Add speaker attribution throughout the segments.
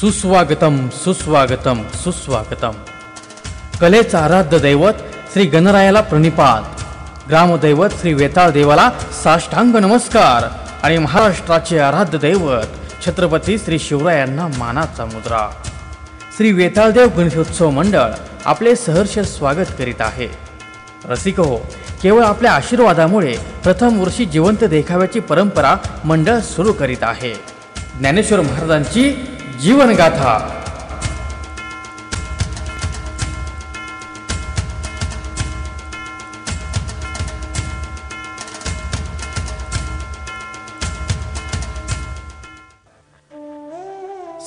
Speaker 1: सुस्वागतम सुस्वागतम सुस्वागतम। कलेचा आराध्य दैवत श्री गणरायाला प्रणिपात, ग्रामदैवत श्री वेताळ देवाला साष्टांग नमस्कार आणि महाराष्ट्राचे आराध्य दैवत छत्रपती श्री शिवरायांना मानाचा मुद्रा। श्री वेताळदेव गणेशोत्सव मंडळ आपले सहर्ष स्वागत करीत आहे। रसिक हो, केवळ आपल्या आशीर्वादामुळे प्रथम वर्षी जिवंत देखाव्याची परंपरा मंडळ सुरू करीत आहे। ज्ञानेश्वर महाराजांची जीवनगाथा।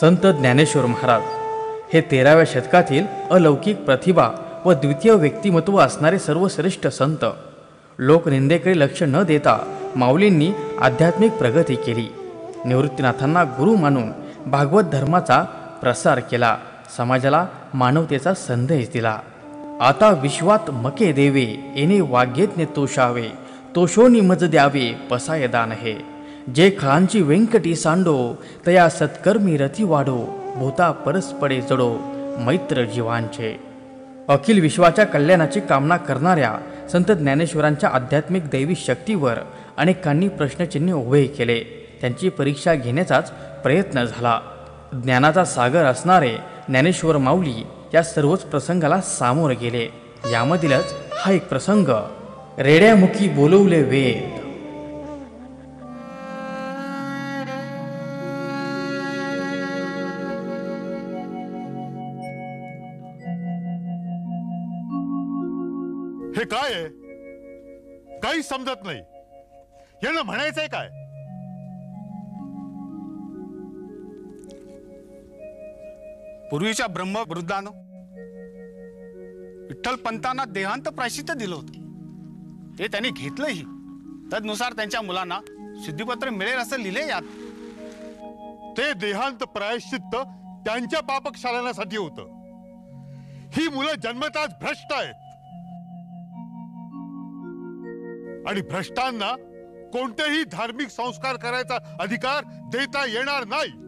Speaker 1: संत ज्ञानेश्वर महाराज हे 13व्या शतकातील अलौकिक प्रतिभा व द्वितीय व्यक्तिमत्व असणारे सर्वश्रेष्ठ संत। लोकनिंदेकडे लक्ष न देता माऊलींनी आध्यात्मिक प्रगती केली। निवृत्तीनाथांना गुरु मानून भागवत धर्माचा प्रसार केला, समाजाला मानवतेचा संदेश दिला। आता विश्वात मके देवे, येणे वाग्यज्ञ तोषावे, तोषोनी मज द्यावे पसाय दान हे। जे खळांची व्यंकटी सांडो, तया सत्कर्मी रती वाढो, भूता परस्परे जडो मैत्र जीवांचे। अखिल विश्वाच्या कल्याणाची कामना करणाऱ्या संत ज्ञानेश्वरांच्या आध्यात्मिक दैवी शक्तीवर अनेकांनी प्रश्नचिन्ह उभे केले। त्यांची परीक्षा घेण्याचाच प्रयत्न झाला। ज्ञानाचा सागर असणारे ज्ञानेश्वर माऊली या सर्वच प्रसंगाला सामोरे गेले। यामधीलच हा एक प्रसंग, रेड्यामुखी बोलवले वेद।
Speaker 2: हे काय आहे? काही समजत नाही। यांना म्हणायचंय काय?
Speaker 3: पूर्वीच्या ब्रह्मवृद्धानं विठ्ठल पंतांना देहांत प्रायश्चित्त दिलं होतं, ते त्यांनी घेतलंही। तदनुसार त्यांच्या मुलांना शुद्धीपत्र मिळेल असं लिहिले यात।
Speaker 2: ते देहांत प्रायश्चित्त त्यांच्या पापक्षालनासाठी होतं। ही मुलं जन्मताच भ्रष्ट आहेत आणि भ्रष्टांना कोणतेही धार्मिक संस्कार करायचा अधिकार देता येणार नाही।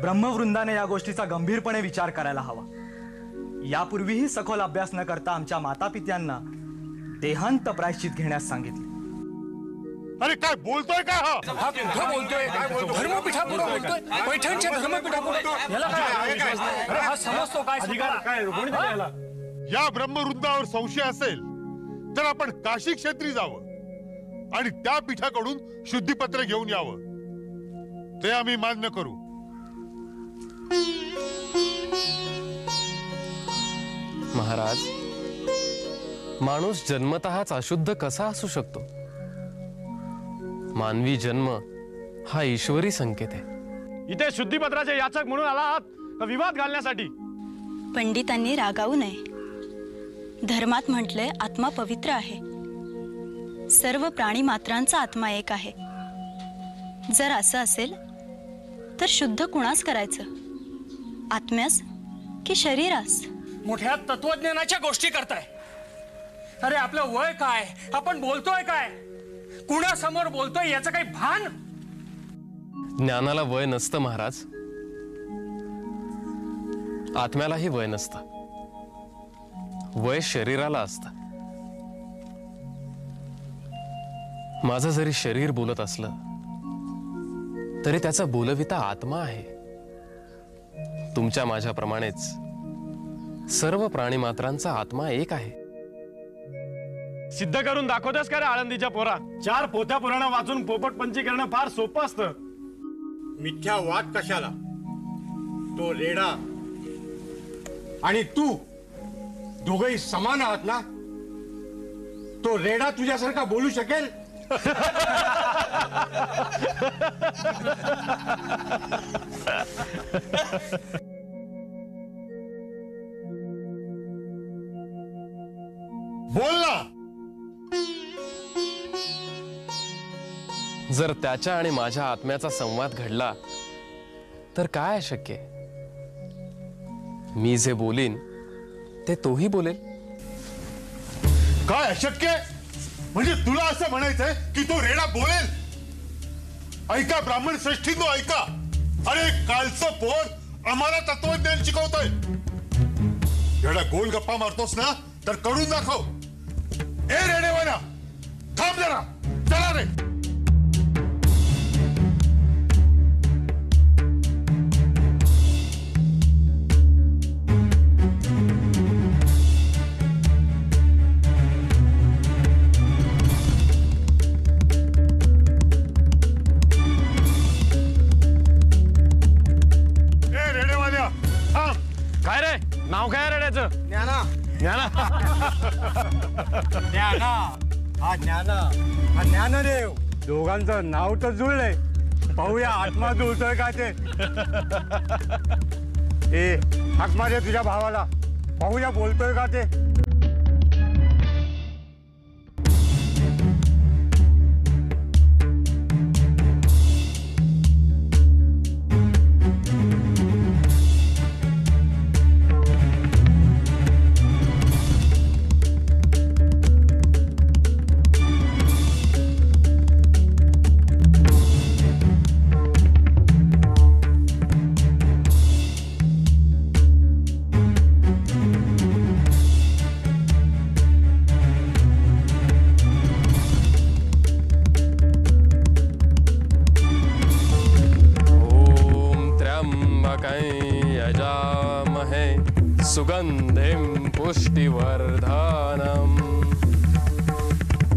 Speaker 4: ब्रह्मवृंदाने या गोष्टीचा गंभीरपणे विचार करायला हवा। यापूर्वीही सखोल अभ्यास न करता आमच्या मातापित्यांना देहांत प्रायश्चित घेण्यास सांगितले।
Speaker 2: अरे काय बोलतोय का हा?
Speaker 5: कुठं बोलतोय? धर्मपीठापुढे बोलतोय, पैठणच्या धर्मपीठापुढे। याला काय? अरे हा समजतो काय? अधिकार काय? कोणी दिला याला?
Speaker 2: या ब्रह्मवृंदावर संशय असेल तर आपण काशी क्षेत्री जावं आणि त्या पीठाकडून शुद्धीपत्र घेऊन यावं। ते आम्ही मान्य करू।
Speaker 6: महाराज, माणूस जन्मतःच अशुद्ध कसा असू शकतो? मानवी जन्म हा ईश्वरी संकेत आहे।
Speaker 5: इथे शुद्धीपत्राचे याचक म्हणून आला आहात का विवाद घालण्यासाठी?
Speaker 7: पंडितांनी रागावू नये। धर्मात म्हटलंय आत्मा पवित्र आहे। सर्व प्राणी मात्रांचा आत्मा एक आहे। जर असं असेल तर शुद्ध कुणास करायचं, आत्म्यास की शरीरास?
Speaker 5: मोठ्या तत्वज्ञानाच्या गोष्टी करताय। अरे आपलं वय काय? आपण बोलतोय काय? कुणासमोर बोलतोय याचं काही भान?
Speaker 6: ज्ञानाला वय नसतं महाराज, आत्म्यालाही वय नसतं। वय शरीराला असतं। माझं जरी शरीर बोलत असलं तरी त्याचा बोलविता आत्मा आहे। तुमच्या माझ्याप्रमाणेच सर्व प्राणी मात्रांचा आत्मा एक आहे।
Speaker 5: सिद्ध करून दाखवतेस का रे आळंदीच्या पोरा? 4 पोथ्या पुराण वाचून पोपटपंची करणं फार सोपं असतं।
Speaker 8: मिथ्या वाद कशाला? तो रेडा आणि तू दोघंही समान आहात ना? तो रेडा तुझ्यासारखा बोलू शकेल?
Speaker 2: बोल ना।
Speaker 6: जर त्याच्या आणि माझ्या आत्म्याचा संवाद घडला तर काय अशक्य? मी जे बोलीन ते तोही बोलेल।
Speaker 2: काय अशक्य? म्हणजे तुला असं म्हणायचंय की तो रेडा बोलेल? ऐका ब्राह्मण श्रेष्ठींनो, ऐका. अरे कालचं पोर आम्हाला तत्वज्ञान शिकवतोय. एवढा गोल गप्पा मारतोस ना तर करून दाखव. ए रेडेवाना, थांब जरा. चला रे.
Speaker 6: काय रे नाव काय रेड्याचं?
Speaker 8: ज्ञाना
Speaker 6: ज्ञाना.
Speaker 8: ज्ञाना हा ज्ञाना हा ज्ञानदेव. दोघांचं नाव तर जुळलंय. पाहूया आत्मा जुळतोय का ते. ए हाक मारे तुझ्या भावाला. पाहूया बोलतोय का ते.
Speaker 6: यजामहे सुगंधिं पुष्टिवर्धनम्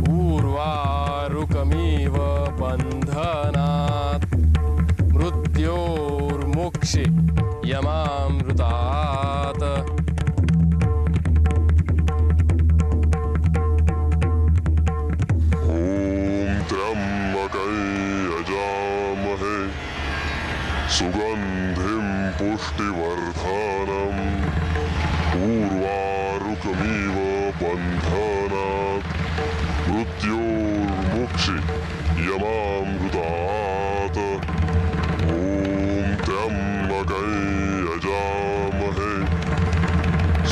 Speaker 6: उर्वारुकमिव बन्धनात् मृत्योर्मुक्षि यमामृतात्.
Speaker 9: सुगंधिं पुष्टिवर्धनम् उर्वारुकमिव बन्धनात् मृत्योर्मुक्षि यमामृतात्. ॐ त्र्यम्बकं यजामहे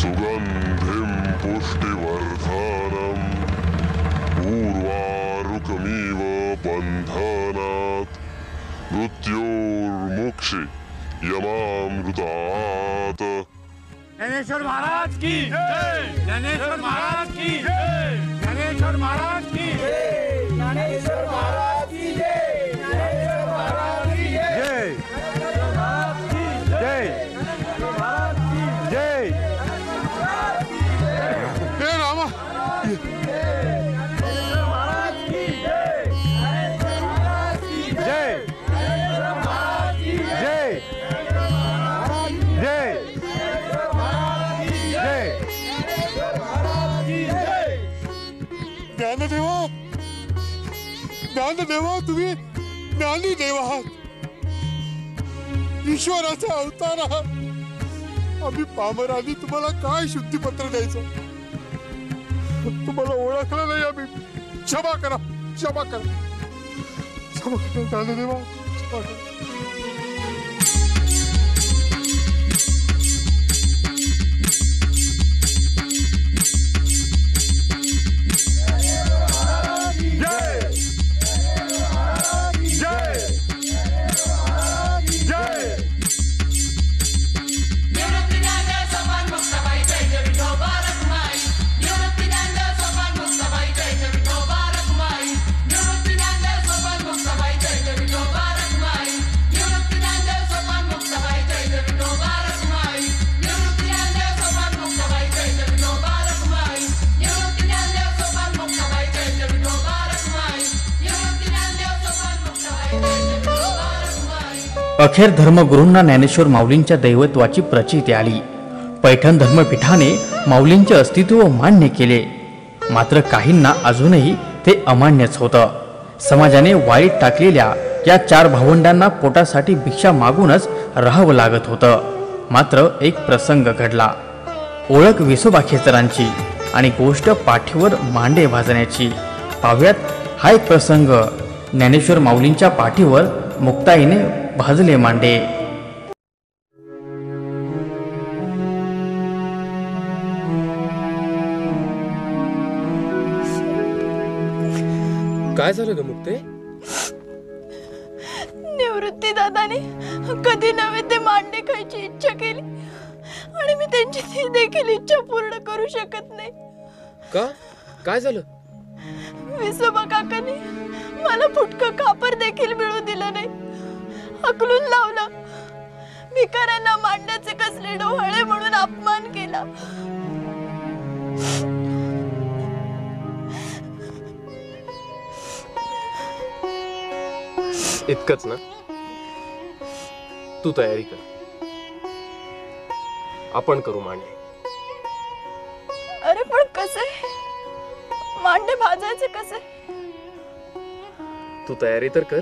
Speaker 9: सुगंधिं पुष्टिवर्धनम् उर्वारुकमिव बन्धनात् मृत्योर्मुक्षि यमामृतात्.
Speaker 8: ज्ञानेश्वर महाराज की जय. ज्ञानेश्वर महाराज की जय. ज्ञानेश्वर महाराज की जय. ज्ञानेश्वर महाराज की जय. ज्ञानेश्वर महाराज की जय. जय जय
Speaker 2: हे रामा. ज्ञानदेवा, ज्ञानदेवा, तुम्ही ज्ञानी देव आहात. ईश्वराचा अवतार आहात. आम्ही पामरांनी तुम्हाला काय शुद्धीपत्र द्यायचं. तुम्हाला ओळखलं नाही आम्ही. क्षमा करा, क्षमा करा, क्षमा करा ज्ञानदेवा, क्षमा करा.
Speaker 1: अखेर धर्मगुरूंना ज्ञानेश्वर माऊलींच्या दैवत्वाची प्रचिती आली. पैठण धर्मपीठाने माऊलींचे अस्तित्व मान्य केले. मात्र काहींना अजूनही ते अमान्यच होतं. समाजाने वाईट टाकलेल्या या 4 भावंडांना पोटासाठी भिक्षा मागूनच राहावं लागत होतं. मात्र एक प्रसंग घडला. ओळख विसोबा खेचरांची आणि गोष्ट पाठीवर मांडे भाजण्याची. पाव्यात हा एक प्रसंग. ज्ञानेश्वर माऊलींच्या पाठीवर मुक्ताईने भाजले मांडे.
Speaker 6: काय झालं ग मुक्ते?
Speaker 7: बुद्धी नव्हे ते मांडे खायची इच्छा केली आणि मी त्यांची ती देखील इच्छा पूर्ण करू शकत नाही.
Speaker 6: का? काय झालं?
Speaker 7: विसोबा काकांनी मला फुटकं खापर देखील मिळू दिलं नाही. हकलून लावलं. भिकाऱ्यांना मांडण्याचे कसले डोहाळे म्हणून अपमान केला.
Speaker 6: इतकंच ना? तू तयारी कर, आपण करू मांडे.
Speaker 7: अरे पण कसे? मांडे भाजायचे कसे?
Speaker 6: तू तयारी तर कर.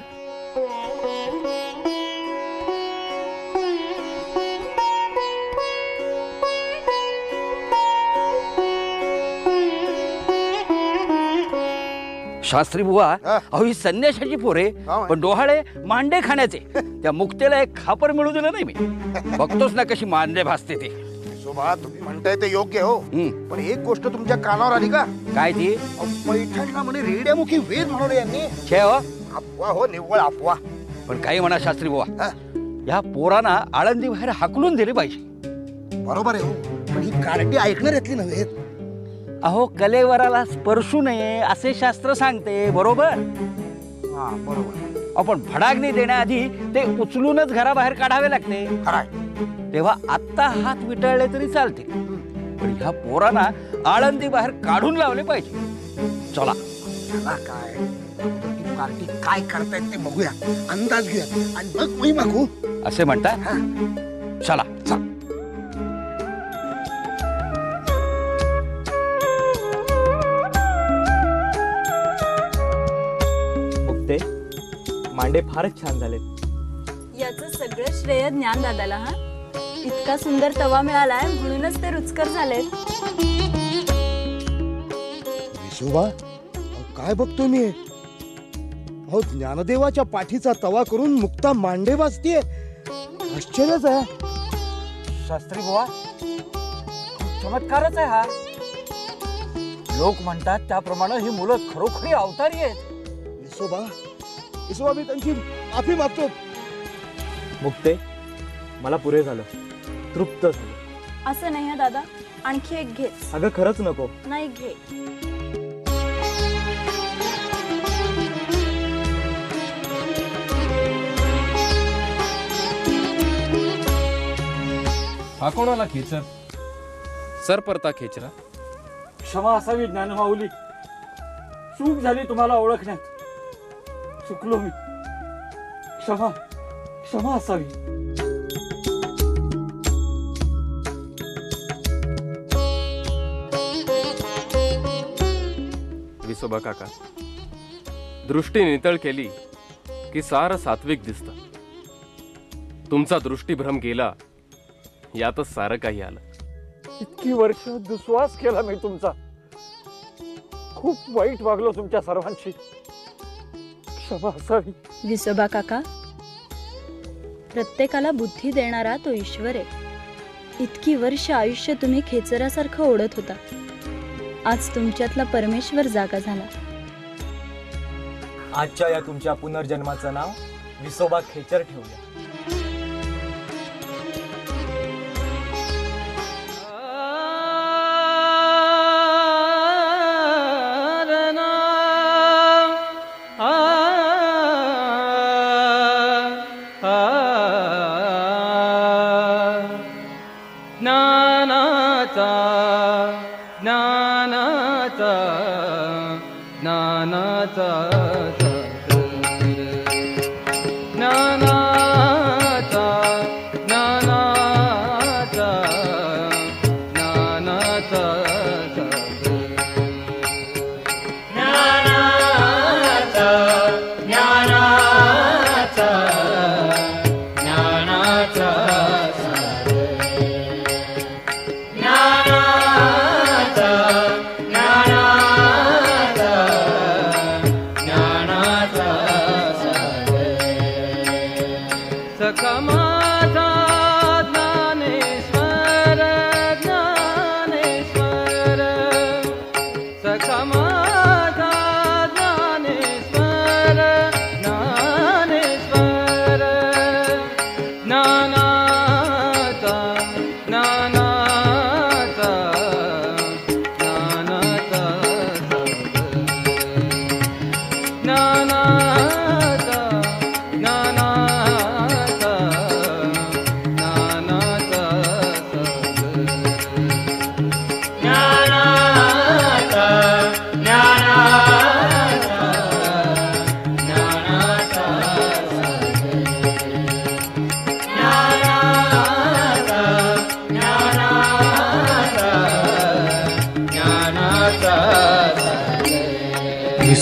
Speaker 10: शास्त्री बुवा, अहो ही संन्याशाची पोरे पण डोहाळे मांडे खाण्याचे. त्या मुक्तेला एक खापर मिळू दिलं नाही मी. बघतोच ना कशी मांडे भासते ते.
Speaker 11: शोभा, तुम्ही म्हणताय ते योग्य हो, पण एक गोष्ट तुमच्या कानावर आली का?
Speaker 10: काय ती?
Speaker 11: पैठणला म्हणे रेड्यामुखी वेद म्हणवले यांनी.
Speaker 10: छे हो,
Speaker 11: अफवा हो, निव्वळ अफवा.
Speaker 10: पण काही म्हणा शास्त्री बुवा, या पोरांना आळंदी बाहेर हाकलून दिले पाहिजे.
Speaker 11: बरोबर आहे हो, पण ही कार्टी ऐकणार यातली नव्हे.
Speaker 10: अहो कलेवराला स्पर्शू नये असे शास्त्र सांगते. बरोबर?
Speaker 11: हा बरोबर.
Speaker 10: आपण भडागणी देण्याआधी ते उचलूनच घराबाहेर काढावे लागते. तेव्हा आत्ता हात विटळले तरी चालते, पण ह्या पोरांना आळंदी बाहेर काढून लावले पाहिजे. चला
Speaker 11: काय पार्टी काय करतायत ते बघूया, अंदाज घेऊया आणि मग मी मागू
Speaker 10: असे म्हणता. चला चल.
Speaker 4: मुक्ते, मांडे फारच छान झालेत.
Speaker 7: याचं सगळं श्रेय ज्ञानदादाला. हा, इतका सुंदर तवा मिळालाय म्हणूनच ते रुचकर झालेत.
Speaker 11: विसोबा, काय बघतोय मी? अहो ज्ञानदेवाच्या पाठीचा तवा करून मुक्ता मांडे वाजतीये. आश्चर्यच आहे.
Speaker 10: शास्त्री बुवा, चमत्कारच आहे हा. लोक म्हणतात त्याप्रमाणे ही मुलं खरोखरी अवतारी आहेत.
Speaker 11: विसोबा, विसोबा, मी त्यांची माफी मागतो.
Speaker 4: मुक्ते, मला पुरे झालं, तृप्त झालं.
Speaker 7: असं नाही हा दादा, आणखी एक घे.
Speaker 4: अगं खरंच नको.
Speaker 7: नाही घे.
Speaker 6: हा कोणाला खेचर? सर परता खेचरा.
Speaker 5: क्षमा असावी ज्ञानमाऊली, चूक झाली तुम्हाला ओळखण्यात. चुकलो मी. क्षमा, क्षमा असावी.
Speaker 6: विसोबा काका, दृष्टी नितळ केली की सारं सात्विक दिसतं. तुमचा दृष्टीभ्रम गेला, यातच सारं काही आलं.
Speaker 5: इतकी वर्ष दुस्वास केला मी तुमचा. खूप वाईट वागलो तुमच्या सर्वांशी. क्षमा असावी.
Speaker 7: विसोबा काका, प्रत्येकाला बुद्धी देणारा तो ईश्वर आहे. इतकी वर्ष आयुष्य तुम्ही खेचरासारखं ओढत होता. आज तुमच्यातला परमेश्वर जागा झाला.
Speaker 4: आजच्या या तुमच्या पुनर्जन्माचं नाव विसोबा खेचर ठेवूया.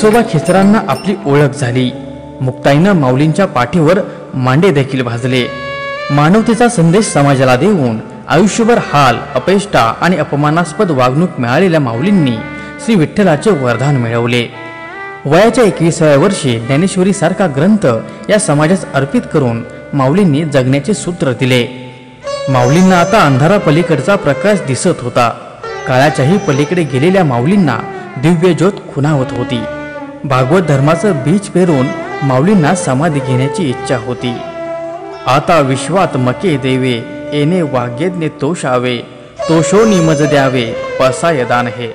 Speaker 1: येसोबा खेचरांना आपली ओळख झाली. मुक्ताईनं माऊलींच्या पाठीवर मांडे देखील भाजले. मानवतेचा संदेश समाजाला देऊन आयुष्यभर हाल, अपेष्टा आणि अपमानास्पद वागणूक मिळालेल्या माऊलींनी श्री विठ्ठलाचे वरदान मिळवले. वयाच्या 21व्या वर्षी ज्ञानेश्वरी सारखा ग्रंथ या समाजास अर्पित करून माऊलींनी जगण्याचे सूत्र दिले. माऊलींना आता अंधारापलीकडचा प्रकाश दिसत होता. काळाच्याही पलीकडे गेलेल्या माऊलींना दिव्य ज्योत खुणावत होती. भागवत धर्माचं बीज पेरून माऊलींना समाधी घेण्याची इच्छा होती. आता विश्वात मके देवे, येणे वाग्यज्ञ तोषावे, तोषो निमज द्यावे, पसाय दान हे.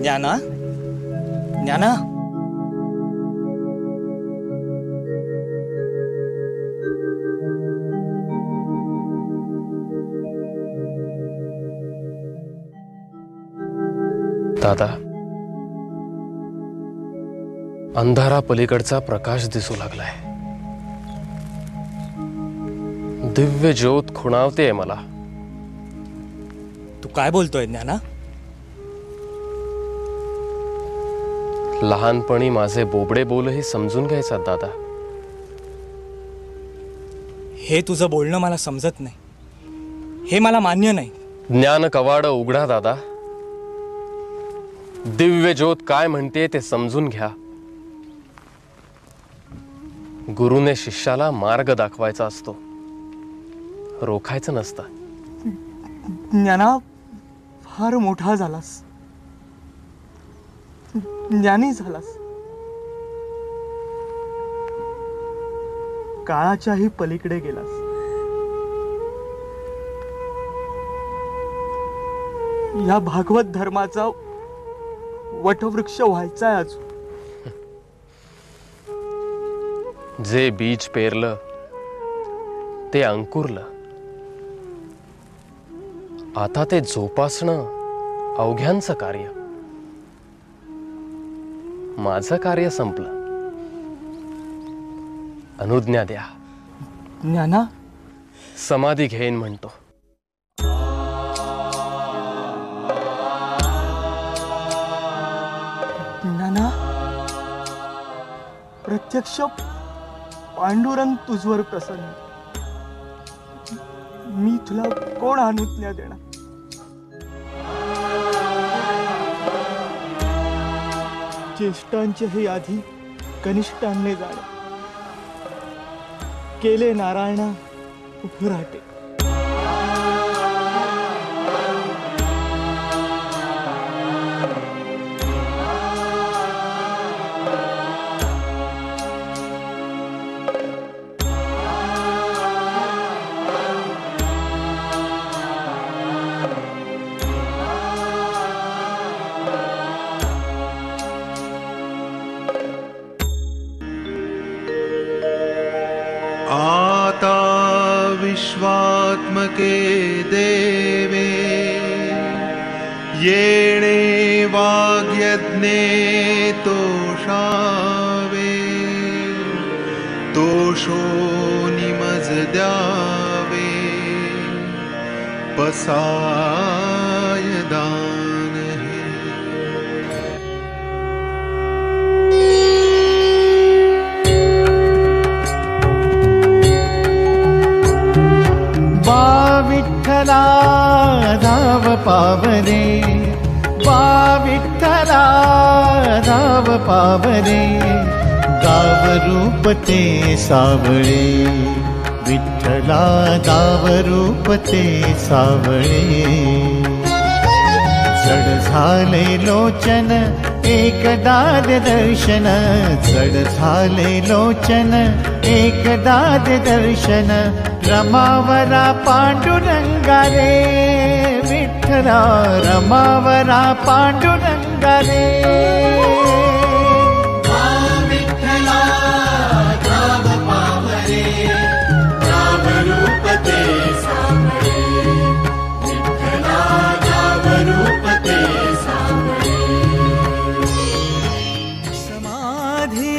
Speaker 4: ज्ञाना, ज्ञाना,
Speaker 6: दादा, अंधारा पलीकडचा प्रकाश दिसू लागलाय. दिव्य ज्योत खुणावते मला.
Speaker 4: तू काय बोलतोय ज्ञाना?
Speaker 6: लहानपणी माझे बोबडे बोलही समजून घ्यायचा दादा.
Speaker 4: हे तुझं बोलणं मला समजत नाही. हे मला मान्य नाही.
Speaker 6: ज्ञान कवाड उघडा दादा. दिव्य ज्योत काय म्हणते ते समजून घ्या. गुरुने शिष्याला मार्ग दाखवायचा असतो, रोखायचं नसतं.
Speaker 4: ज्ञाना, फार मोठा झालास, ज्ञानी झालास. काळाच्याही पलीकडे गेलास. या भागवत धर्माचा वटवृक्ष व्हायचाय अजून.
Speaker 6: जे बीज पेरलं ते अंकुरलं. आता ते जोपासणं अवघ्यांचं कार्य. माझं कार्य संपलं. अनुज्ञा द्या.
Speaker 4: ज्ञाना,
Speaker 6: समाधी घेईन म्हणतो.
Speaker 4: ज्ञाना, प्रत्यक्ष पांडुरंग तुझवर प्रसन्न. मी तुला कोण अनुज्ञा देणार? ज्येष्ठांच्याही आधी कनिष्ठांनी जाणे, केले नारायणा उभराटे.
Speaker 12: आता विश्वात्मके देवे, येणे वाग्यज्ञे तोषावे, तोषो निमज द्यावे, पसाय दान हे.
Speaker 13: विठ्ठला धाव पावरे, बा विठ्ठला धाव पावरे, गाव रूप ते सावळे, विठ्ठला गाव रूप ते सावळे. जड झाले लोचन एकदाद दर्शन, जड झाले लोचन एकदाद दर्शन, रमावरा पांडुरंगा रे, विठ्ठला रमावरा पांडुरंगा रे. विठ्ठला धाव पावरे, गाव रूप ते सावळे, विठ्ठला गाव रूप ते सावळे.
Speaker 4: समाधी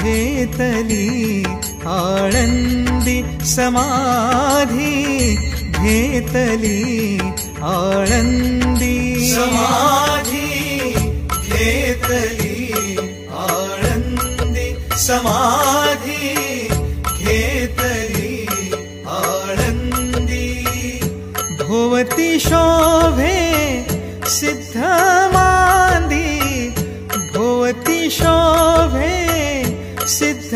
Speaker 12: घेतली आळंदी समाधी घेतली आळंदी समाधी घेतली आळंदी समाधी घेतली आळंदी भोवती शोभे सिद्ध मांदी भोवती शोभे सिद्ध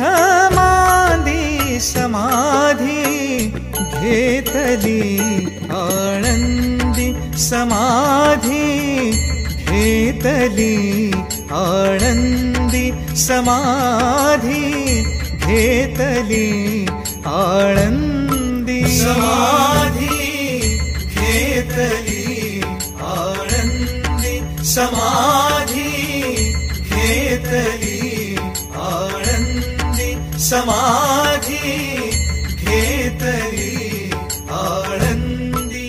Speaker 12: मांदी समाधी घेतली आळंदी समाधी घेतली आळंदी समाधी घेतली आळंदी समाधी घेतली आळंदी समाधी घेतली आळंदी समाधी घेतली आळंदी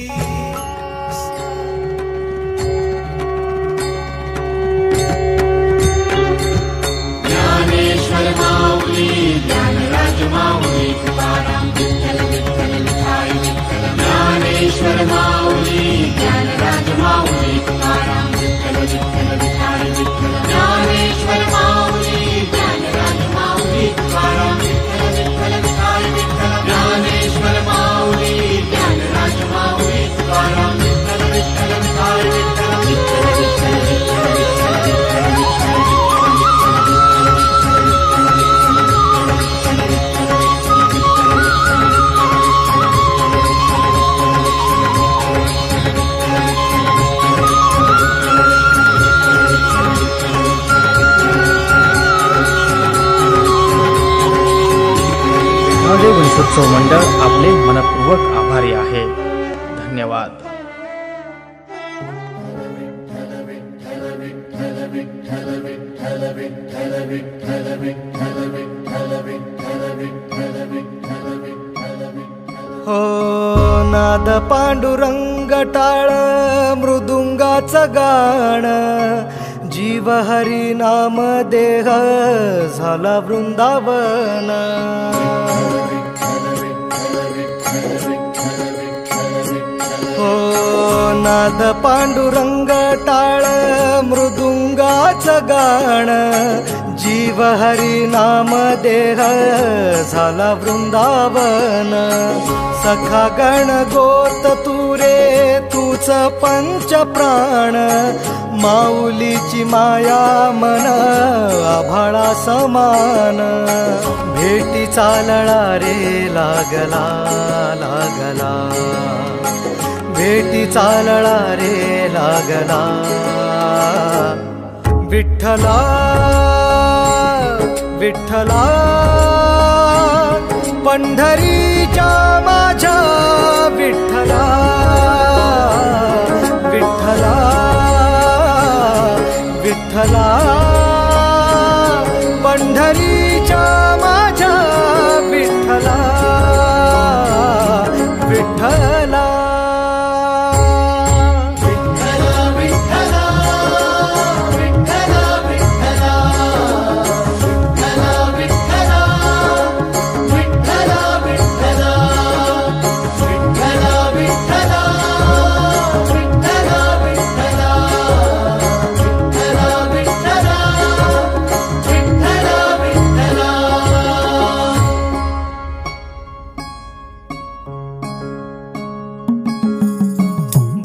Speaker 13: ज्ञानेश्वर माऊली ज्ञानराज माऊली तुकाराम विठ्ठल विठ्ठल विठाई विठ्ठल ज्ञानेश्वर माऊली ज्ञानराज माऊली तुकाराम विठ्ठल विठ्ठल विठाई विठ्ठल ज्ञानेश्वर माऊली ज्ञानराज माऊली तुकाराम विठ्ठल विठ्ठल विठाई विठ्ठल ज्ञानेश्वर माऊली ज्ञानराज माऊली तुकाराम विठ्ठल विठ्ठल विठाई विठ्ठल विठ्ठल विठ्ठल विठ्ठल
Speaker 1: महादेव गणेशोत्सव मंडळ आपले मनपूर्वक आभारी आहे. धन्यवाद.
Speaker 12: हो नाद पांडुरंग टाळ मृदुंगाचं गाण जीव हरी नाम देह झाला वृंदावन हो नाद पांडुरंग टाळ मृदुंगाचं गाण जीव हरी नाम देह झाला वृंदावन सखा गण गोत तुरे तूच पंच प्राण माऊलीची माया मन आभाळा समान भेटी चालळा रे लागला लागला भेटी चालळा रे लागला विठ्ठला विठ्ठला पंढरीच्या माझ्या विठ्ठला विठ्ठला विठ्ठला पंढरीच्या माझ्या विठ्ठला विठ्ठला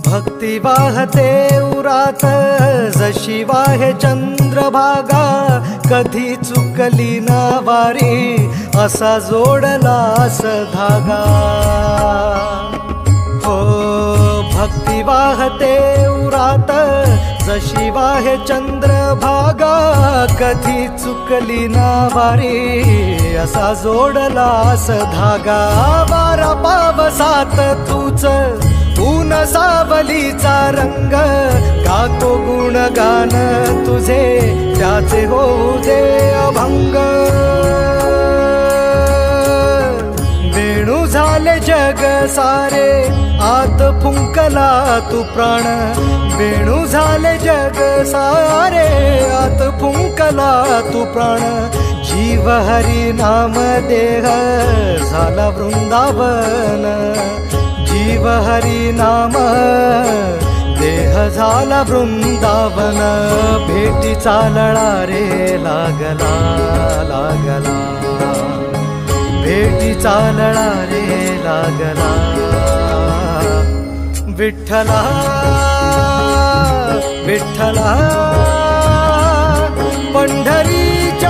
Speaker 12: भक्ती वाहते उरात जशी वाहे चंद्रभागा कधी चुकली ना वारी असा जोडलास धागा हो भक्ती वाहते उरात जशी वाहे चंद्रभागा कधी चुकली ना वारी असा जोडलास धागा वारा पावसात तूच ऊन सावलीचा रंग गातो गुणगान तुझे त्याचे होऊ दे अभंग वेणू झाले जग सारे आत फुंकला तू प्राण वेणू झाले जग सारे आत फुंकला तू प्राण जीव हरी नाम देह झाला वृंदावन, जीव हरी नाम देह झाला वृंदावन, भेटीचा लळा रे लागला लागला, भेटीचा लळा रे लागला. विठ्ठला विठ्ठला पंढरीच्या